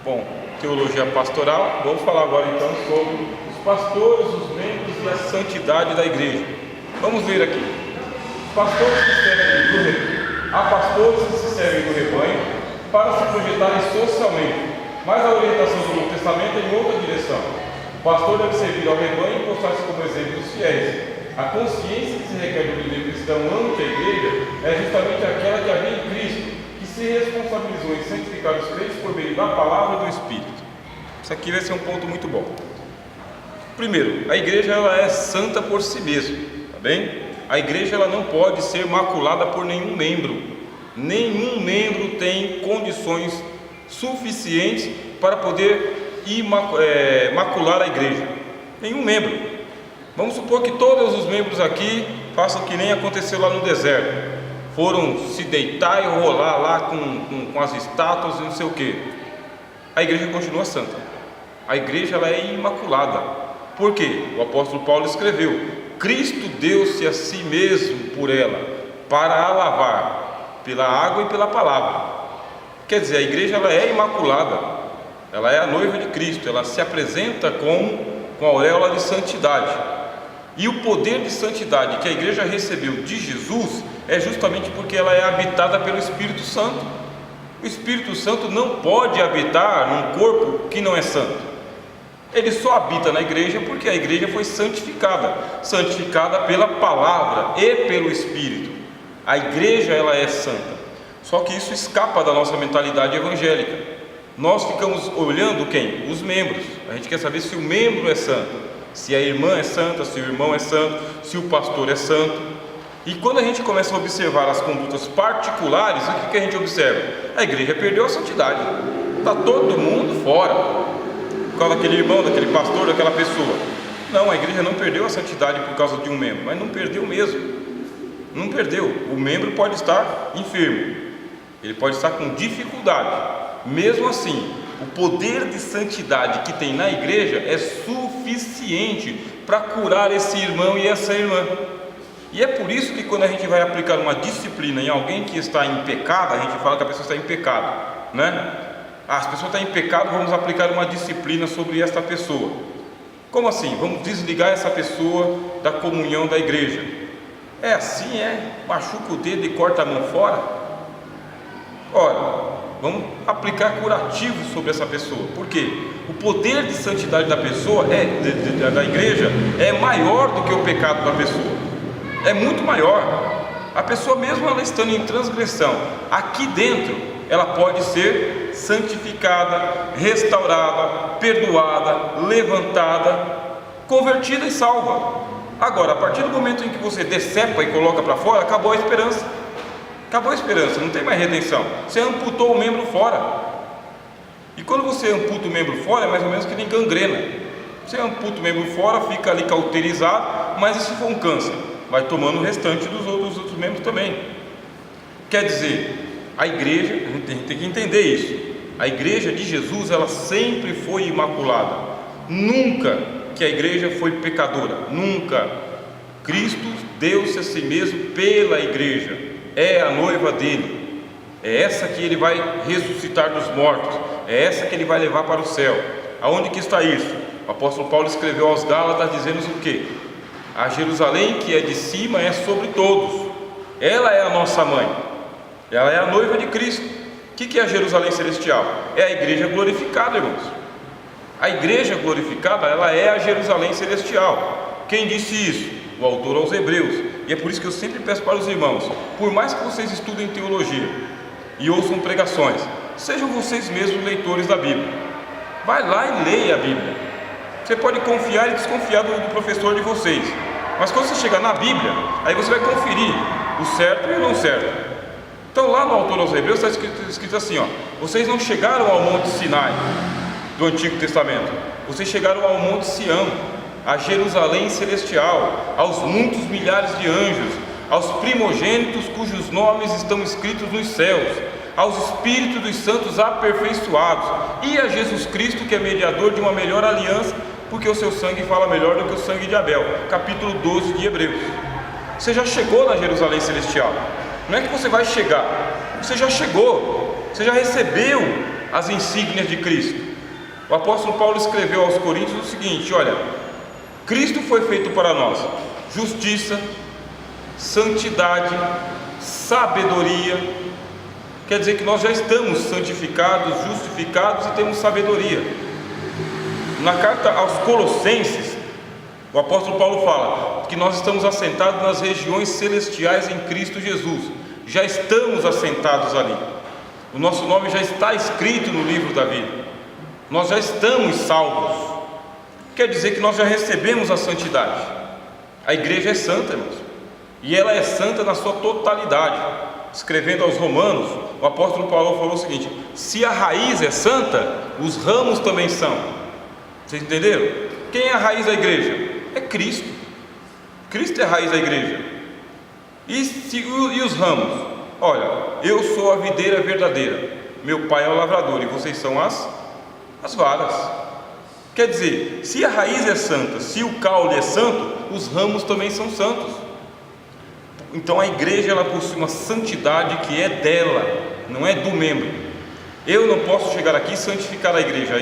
Bom, teologia pastoral. Vamos falar agora então sobre os pastores, os membros e a santidade da igreja. Vamos ver aqui. Os pastores que servem do rebanho. Há pastores que se servem do rebanho para se projetarem socialmente, mas a orientação do Novo Testamento é em outra direção. O pastor deve servir ao rebanho e mostrar-se como exemplo dos fiéis. A consciência que se requer do líder cristão ante a igreja é justamente aquela que havia em Cristo, que se responsabilizou em santificar os crentes por meio da palavra e do Espírito. Isso aqui vai ser um ponto muito bom. Primeiro, a igreja ela é santa por si mesma, tá bem? A igreja ela não pode ser maculada por nenhum membro. Nenhum membro tem condições suficientes para poder macular a igreja. Nenhum membro. Vamos supor que todos os membros aqui façam que nem aconteceu lá no deserto. Foram se deitar e rolar lá com as estátuas e não sei o que. A igreja continua santa. A igreja ela é imaculada. Por quê? O apóstolo Paulo escreveu: Cristo deu-se a si mesmo por ela, para a lavar pela água e pela palavra. Quer dizer, a igreja ela é imaculada. Ela é a noiva de Cristo. Ela se apresenta com a auréola de santidade. E o poder de santidade que a igreja recebeu de Jesus é justamente porque ela é habitada pelo Espírito Santo. O Espírito Santo não pode habitar num corpo que não é santo. Ele só habita na igreja porque a igreja foi santificada pela palavra e pelo Espírito. A igreja ela é santa. Só que isso escapa da nossa mentalidade evangélica. Nós ficamos olhando quem? Os membros. A gente quer saber se o membro é santo, se a irmã é santa, se o irmão é santo, se o pastor é santo. E quando a gente começa a observar as condutas particulares, o que a gente observa? A igreja perdeu a santidade. Está todo mundo fora por causa daquele irmão, daquele pastor, daquela pessoa. Não, a igreja não perdeu a santidade por causa de um membro, mas não perdeu mesmo. Não perdeu. O membro pode estar enfermo, ele pode estar com dificuldade. Mesmo assim, o poder de santidade que tem na igreja é suficiente para curar esse irmão e essa irmã. E é por isso que quando a gente vai aplicar uma disciplina em alguém que está em pecado, a gente fala que a pessoa está em pecado, né? Se a pessoa está em pecado, vamos aplicar uma disciplina sobre esta pessoa. Como assim? Vamos desligar essa pessoa da comunhão da igreja. É assim, machuca o dedo e corta a mão fora? Ora, vamos aplicar curativo sobre essa pessoa. Por quê? O poder de santidade da pessoa, da igreja, é maior do que o pecado da pessoa. É muito maior. A pessoa, mesmo ela estando em transgressão, aqui dentro, ela pode ser santificada, restaurada, perdoada, levantada, convertida e salva. Agora, a partir do momento em que você decepa e coloca para fora, acabou a esperança. Acabou a esperança, não tem mais redenção. Você amputou o membro fora. E quando você amputa o membro fora, é mais ou menos que nem gangrena. Você amputa o membro fora, fica ali cauterizado, mas e se for um câncer? Vai tomando o restante dos outros membros também. Quer dizer, a igreja, a gente tem que entender isso. A igreja de Jesus, ela sempre foi imaculada. Nunca que a igreja foi pecadora. Nunca. Cristo deu-se a si mesmo pela igreja. É a noiva dele. É essa que ele vai ressuscitar dos mortos. É essa que ele vai levar para o céu. Aonde que está isso? O apóstolo Paulo escreveu aos Gálatas dizendo o quê? A Jerusalém que é de cima é sobre todos. Ela é a nossa mãe. Ela é a noiva de Cristo. O que é a Jerusalém celestial? É a igreja glorificada, irmãos. A igreja glorificada, ela é a Jerusalém celestial. Quem disse isso? O autor aos Hebreus. E é por isso que eu sempre peço para os irmãos, por mais que vocês estudem teologia e ouçam pregações, sejam vocês mesmos leitores da Bíblia. Vai lá e leia a Bíblia. Você pode confiar e desconfiar do professor de vocês, mas quando você chegar na Bíblia, aí você vai conferir o certo e o não certo. Então lá no autor aos Hebreus está escrito assim, vocês não chegaram ao Monte Sinai do Antigo Testamento, vocês chegaram ao Monte Sião, a Jerusalém celestial, aos muitos milhares de anjos, aos primogênitos cujos nomes estão escritos nos céus, aos espíritos dos santos aperfeiçoados, e a Jesus Cristo, que é mediador de uma melhor aliança, porque o seu sangue fala melhor do que o sangue de Abel. Capítulo 12 de Hebreus. Você já chegou na Jerusalém celestial. Não é que você vai chegar, você já chegou, você já recebeu as insígnias de Cristo. O apóstolo Paulo escreveu aos Coríntios o seguinte: olha, Cristo foi feito para nós justiça, santidade, sabedoria. Quer dizer que nós já estamos santificados, justificados e temos sabedoria. Na carta aos Colossenses, o apóstolo Paulo fala que nós estamos assentados nas regiões celestiais em Cristo Jesus. Já estamos assentados ali. O nosso nome já está escrito no livro da vida. Nós já estamos salvos. Quer dizer que nós já recebemos a santidade. A igreja é santa, irmãos, e ela é santa na sua totalidade. Escrevendo aos Romanos, o apóstolo Paulo falou o seguinte: se a raiz é santa, os ramos também são. Vocês entenderam? Quem é a raiz da igreja? É Cristo. Cristo é a raiz da igreja. E os ramos? Olha, eu sou a videira verdadeira, meu pai é o lavrador e vocês são as varas. Quer dizer, se a raiz é santa, se o caule é santo, os ramos também são santos. Então a igreja, ela possui uma santidade que é dela, não é do membro. Eu não posso chegar aqui e santificar a igreja,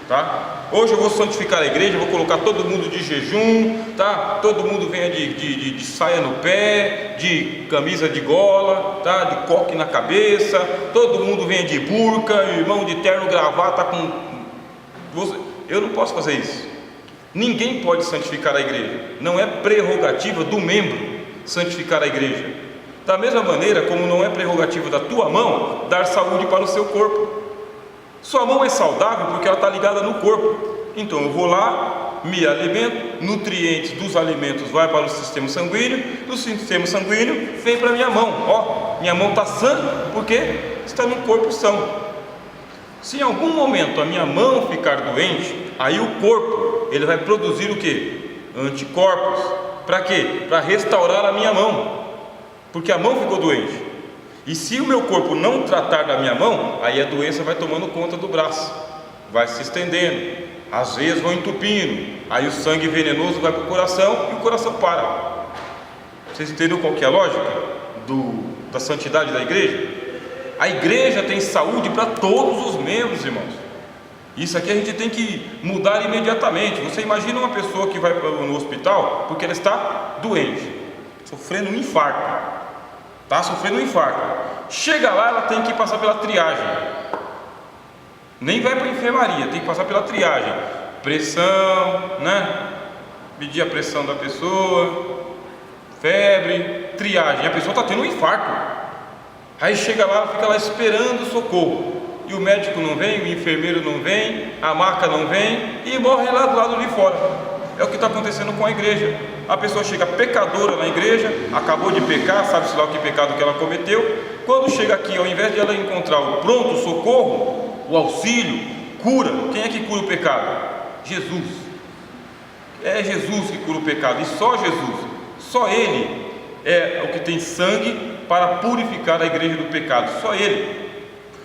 tá? Hoje eu vou santificar a igreja, vou colocar todo mundo de jejum, tá? Todo mundo venha de saia no pé, de camisa de gola, tá? De coque na cabeça, todo mundo venha de burca, irmão de terno, gravata com... Eu não posso fazer isso. Ninguém pode santificar a igreja. Não é prerrogativa do membro santificar a igreja. Da mesma maneira como não é prerrogativa da tua mão dar saúde para o seu corpo. Sua mão é saudável porque ela está ligada no corpo. Então eu vou lá, me alimento, nutrientes dos alimentos vai para o sistema sanguíneo, do sistema sanguíneo vem para a minha mão. Ó, minha mão está sã porque está no corpo são. Se em algum momento a minha mão ficar doente, aí o corpo ele vai produzir o que? Anticorpos. Para quê? Para restaurar a minha mão, porque a mão ficou doente. E se o meu corpo não tratar da minha mão, aí a doença vai tomando conta do braço, vai se estendendo, as veias vão entupindo, aí o sangue venenoso vai para o coração e o coração para. Vocês entenderam qual que é a lógica da santidade da igreja? A igreja tem saúde para todos os membros, irmãos. Isso aqui a gente tem que mudar imediatamente. Você imagina uma pessoa que vai no hospital porque ela está doente, sofrendo um infarto. Está sofrendo um infarto. Chega lá, ela tem que passar pela triagem. Nem vai para a enfermaria, tem que passar pela triagem. Pressão, né? Medir a pressão da pessoa, febre, triagem. A pessoa está tendo um infarto. Aí chega lá, fica lá esperando socorro. E o médico não vem, o enfermeiro não vem, a maca não vem e morre lá do lado de fora. É o que está acontecendo com a igreja. A pessoa chega pecadora na igreja, acabou de pecar, sabe-se lá o que pecado que ela cometeu. Quando chega aqui, ao invés de ela encontrar o pronto socorro, o auxílio, cura. Quem é que cura o pecado? Jesus. É Jesus que cura o pecado, e só Jesus. Só Ele é o que tem sangue para purificar a igreja do pecado. Só Ele.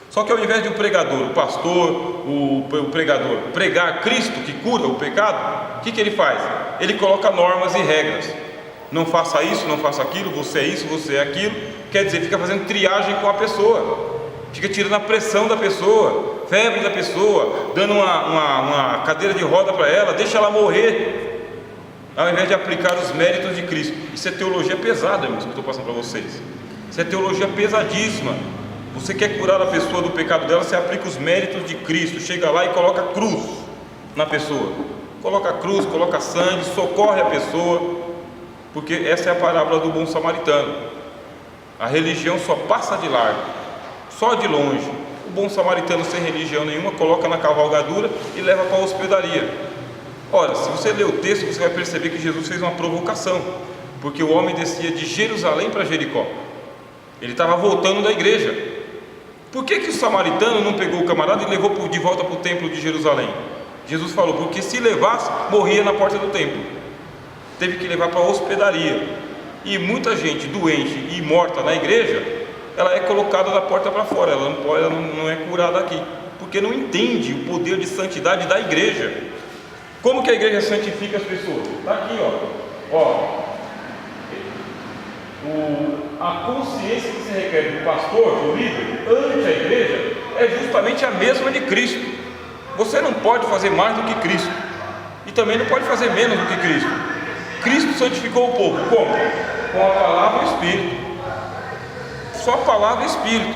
Só que ao invés de o pregador, o pastor, o pregador pregar Cristo que cura o pecado, o que ele faz? Ele coloca normas e regras. Não faça isso, não faça aquilo, você é isso, você é aquilo. Quer dizer, fica fazendo triagem com a pessoa, fica tirando a pressão da pessoa, febre da pessoa, dando uma cadeira de roda para ela, deixa ela morrer, ao invés de aplicar os méritos de Cristo. Isso é teologia pesada, irmãos, que eu estou passando para vocês. Isso é teologia pesadíssima. Você quer curar a pessoa do pecado dela, você aplica os méritos de Cristo, chega lá e coloca cruz na pessoa, coloca cruz, coloca sangue, socorre a pessoa, porque essa é a parábola do bom samaritano. A religião só passa de largo, só de longe. O bom samaritano, sem religião nenhuma, coloca na cavalgadura e leva para a hospedaria. Ora, se você ler o texto, você vai perceber que Jesus fez uma provocação, porque o homem descia de Jerusalém para Jericó, ele estava voltando da igreja. Por que o samaritano não pegou o camarada e levou de volta para o templo de Jerusalém? Jesus falou, porque se levasse, morria na porta do templo. Teve que levar para a hospedaria. E muita gente doente e morta na igreja, ela é colocada da porta para fora, ela não é curada aqui, porque não entende o poder de santidade da igreja. Como que a igreja santifica as pessoas? Está aqui, ó. A consciência que se requer do pastor, do líder, ante a igreja, é justamente a mesma de Cristo. Você não pode fazer mais do que Cristo, e também não pode fazer menos do que Cristo. Cristo santificou o povo, como? Com a palavra e o Espírito. Só a palavra e o Espírito.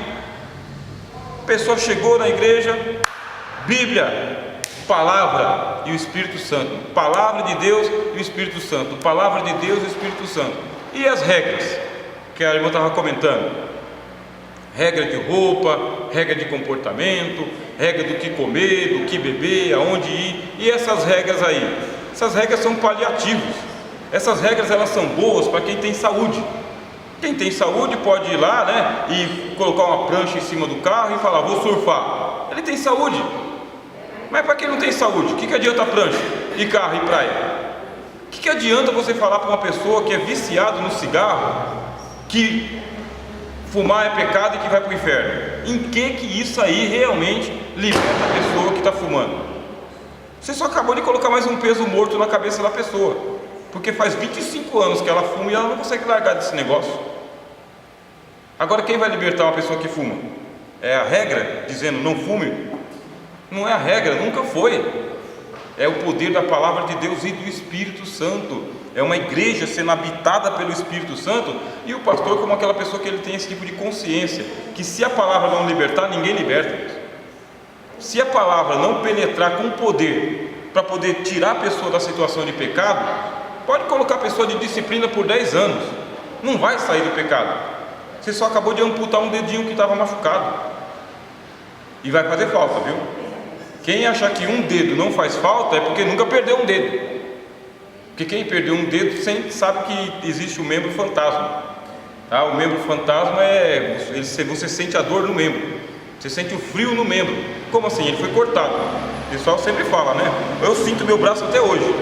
A pessoa chegou na igreja, Bíblia, palavra e o Espírito Santo. Palavra de Deus e o Espírito Santo. Palavra de Deus e o Espírito Santo. E as regras que a irmã estava comentando? Regra de roupa, regra de comportamento, regra do que comer, do que beber, aonde ir. E essas regras aí? Essas regras são paliativos. Essas regras, elas são boas para quem tem saúde. Quem tem saúde pode ir lá, né, e colocar uma prancha em cima do carro e falar, vou surfar. Ele tem saúde. Mas para quem não tem saúde, o que adianta a prancha e carro e praia? O que adianta você falar para uma pessoa que é viciada no cigarro que fumar é pecado e que vai para o inferno? Em que isso aí realmente liberta a pessoa que está fumando? Você só acabou de colocar mais um peso morto na cabeça da pessoa, porque faz 25 anos que ela fuma e ela não consegue largar desse negócio. Agora, quem vai libertar uma pessoa que fuma? É a regra dizendo não fume? Não é a regra, nunca foi. É o poder da palavra de Deus e do Espírito Santo. É uma igreja sendo habitada pelo Espírito Santo, e o pastor como aquela pessoa que ele tem esse tipo de consciência, que se a palavra não libertar, ninguém liberta. Se a palavra não penetrar com poder, para poder tirar a pessoa da situação de pecado, pode colocar a pessoa de disciplina por 10 anos, não vai sair do pecado. Você só acabou de amputar um dedinho que estava machucado, e vai fazer falta, viu? Quem achar que um dedo não faz falta é porque nunca perdeu um dedo. Porque quem perdeu um dedo sabe que existe o membro fantasma. Tá? O membro fantasma você sente a dor no membro, você sente o frio no membro. Como assim? Ele foi cortado. O pessoal sempre fala, né? Eu sinto meu braço até hoje.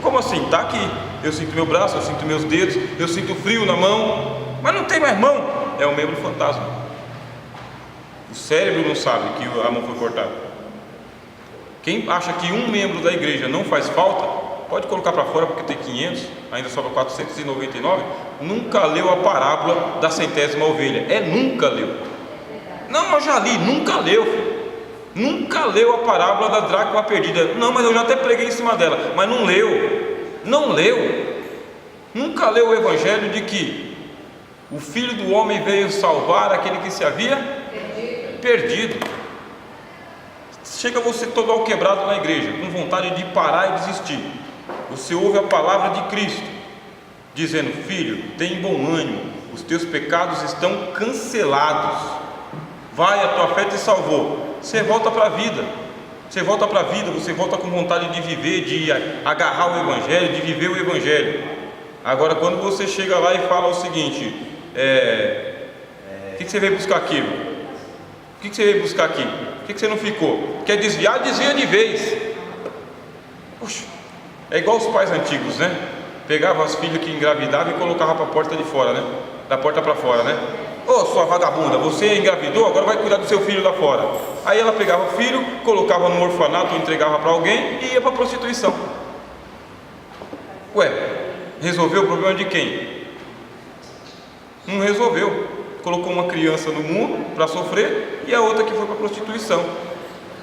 Como assim? Está aqui. Eu sinto meu braço, eu sinto meus dedos, eu sinto frio na mão, mas não tem mais mão. É o membro fantasma. O cérebro não sabe que a mão foi cortada. Quem acha que um membro da igreja não faz falta, pode colocar para fora porque tem 500, ainda sobra 499. Nunca leu a parábola da centésima ovelha. Nunca leu. Não, eu já li, nunca leu, filho. Nunca leu a parábola da dracma perdida. Não, mas eu já até preguei em cima dela. Mas não leu. Não leu. Nunca leu o evangelho de que o Filho do Homem veio salvar aquele que se havia perdido. Chega você todo ao quebrado na igreja, com vontade de parar e desistir. Você ouve a palavra de Cristo, dizendo, filho, tem bom ânimo, os teus pecados estão cancelados. Vai, a tua fé te salvou. Você volta para a vida. Você volta para a vida, você volta com vontade de viver, de agarrar o Evangelho, de viver o Evangelho. Agora, quando você chega lá e fala o seguinte, o que você veio buscar aqui? O que você veio buscar aqui? Por que você não ficou? Quer desviar? Desvia de vez. Puxa, é igual os pais antigos, né? Pegavam as filhas que engravidavam e colocavam para a porta de fora, né? Da porta para fora, né? Ô, sua vagabunda, você engravidou, agora vai cuidar do seu filho lá fora. Aí ela pegava o filho, colocava no orfanato ou entregava para alguém e ia para a prostituição. Ué, resolveu o problema de quem? Não resolveu. Colocou uma criança no mundo para sofrer e a outra que foi para a prostituição.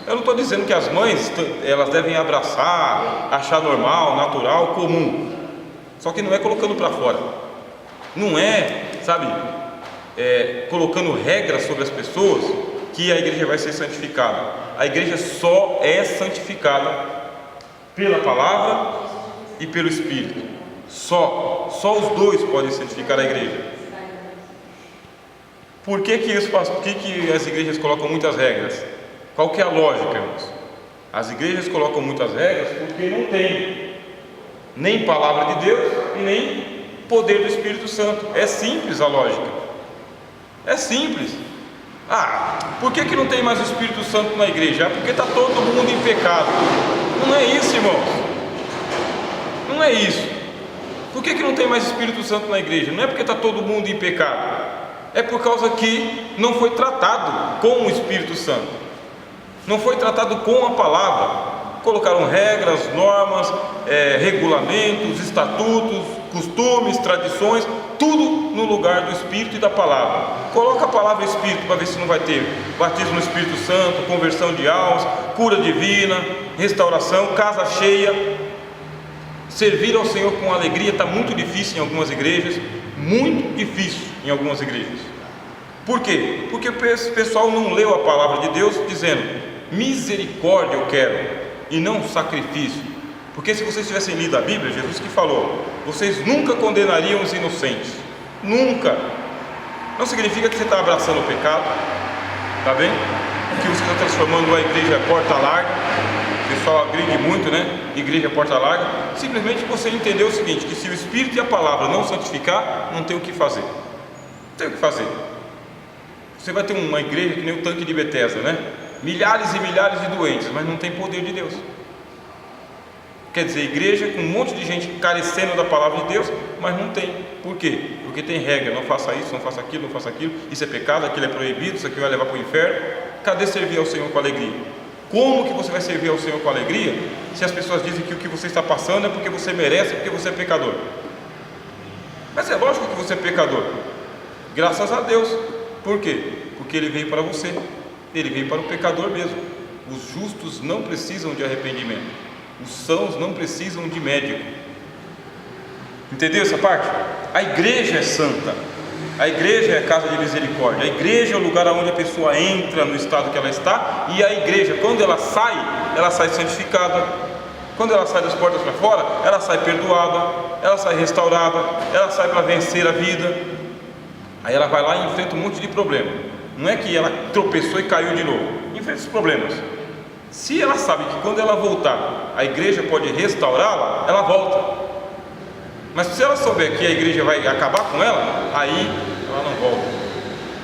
Eu não estou dizendo que as mães elas devem abraçar, achar normal, natural, comum. Só que não é colocando para fora. Não é, sabe, colocando regras sobre as pessoas que a igreja vai ser santificada. A igreja só é santificada pela palavra e pelo Espírito. Só os dois podem santificar a igreja. Por que as igrejas colocam muitas regras? Qual que é a lógica, irmãos? As igrejas colocam muitas regras porque não tem nem palavra de Deus e nem poder do Espírito Santo. É simples a lógica. É simples. Por que não tem mais o Espírito Santo na igreja? Porque está todo mundo em pecado. Não é isso, irmãos. Não é isso. Por que não tem mais Espírito Santo na igreja? Não é porque está todo mundo em pecado. É por causa que não foi tratado com o Espírito Santo, não foi tratado com a palavra. Colocaram regras, normas, regulamentos, estatutos, costumes, tradições, tudo no lugar do Espírito e da palavra. Coloca a palavra Espírito para ver se não vai ter batismo no Espírito Santo, conversão de almas, cura divina, restauração, casa cheia. Servir ao Senhor com alegria está muito difícil em algumas igrejas, muito difícil em algumas igrejas. Por quê? Porque o pessoal não leu a palavra de Deus dizendo: misericórdia eu quero e não sacrifício. Porque se vocês tivessem lido a Bíblia, Jesus que falou: vocês nunca condenariam os inocentes, nunca. Não significa que você está abraçando o pecado, tá bem? Que você está transformando a igreja porta larga. O pessoal agride muito, né? Igreja porta larga. Simplesmente você entendeu o seguinte: que se o Espírito e a palavra não santificar, não tem o que fazer. Não tem o que fazer. Você vai ter uma igreja que nem o tanque de Betesda, né? Milhares e milhares de doentes, mas não tem poder de Deus. Quer dizer, igreja com um monte de gente carecendo da palavra de Deus, mas não tem. Por quê? Porque tem regra: não faça isso, não faça aquilo, não faça aquilo, isso é pecado, aquilo é proibido, isso aqui vai levar para o inferno. Cadê servir ao Senhor com alegria? Como que você vai servir ao Senhor com alegria se as pessoas dizem que o que você está passando é porque você merece, porque você é pecador? Mas é lógico que você é pecador, graças a Deus. Por quê? Porque Ele veio para você, Ele veio para o pecador mesmo. Os justos não precisam de arrependimento, os sãos não precisam de médico. Entendeu essa parte? A igreja é santa, a igreja é a casa de misericórdia, a igreja é o lugar onde a pessoa entra no estado que ela está, e a igreja, quando ela sai santificada. Quando ela sai das portas para fora, ela sai perdoada, ela sai restaurada, ela sai para vencer a vida. Aí ela vai lá e enfrenta um monte de problema. Não é que ela tropeçou e caiu de novo, enfrenta os problemas. Se ela sabe que quando ela voltar, a igreja pode restaurá-la, ela volta. Mas se ela souber que a igreja vai acabar com ela, aí ela não volta.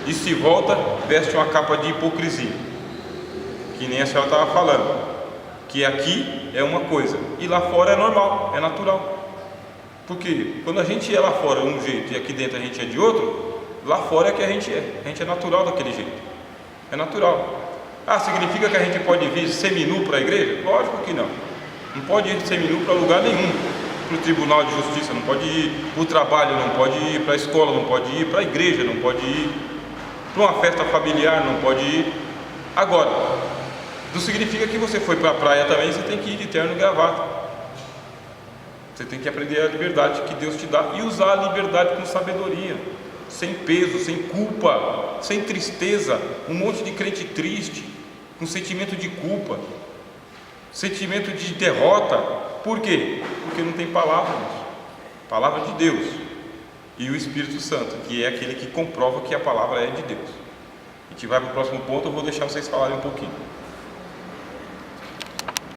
E se volta, veste uma capa de hipocrisia, que nem a senhora estava falando, que aqui é uma coisa e lá fora é normal, é natural. Porque quando a gente é lá fora de um jeito e aqui dentro a gente é de outro, lá fora é que a gente é natural daquele jeito, é natural. Ah, significa que a gente pode vir seminu para a igreja? Lógico que não. Não pode ir seminu para lugar nenhum. Para o tribunal de justiça não pode ir, para o trabalho não pode ir, para a escola não pode ir, para a igreja não pode ir, para uma festa familiar não pode ir. Agora, não significa que você foi para a praia também, você tem que ir de terno e gravata. Você tem que aprender a liberdade que Deus te dá e usar a liberdade com sabedoria, sem peso, sem culpa, sem tristeza. Um monte de crente triste, com sentimento de culpa, sentimento de derrota. Por quê? Porque não tem palavra, palavra de Deus e o Espírito Santo, que é aquele que comprova que a palavra é de Deus. A gente vai para o próximo ponto, eu vou deixar vocês falarem um pouquinho.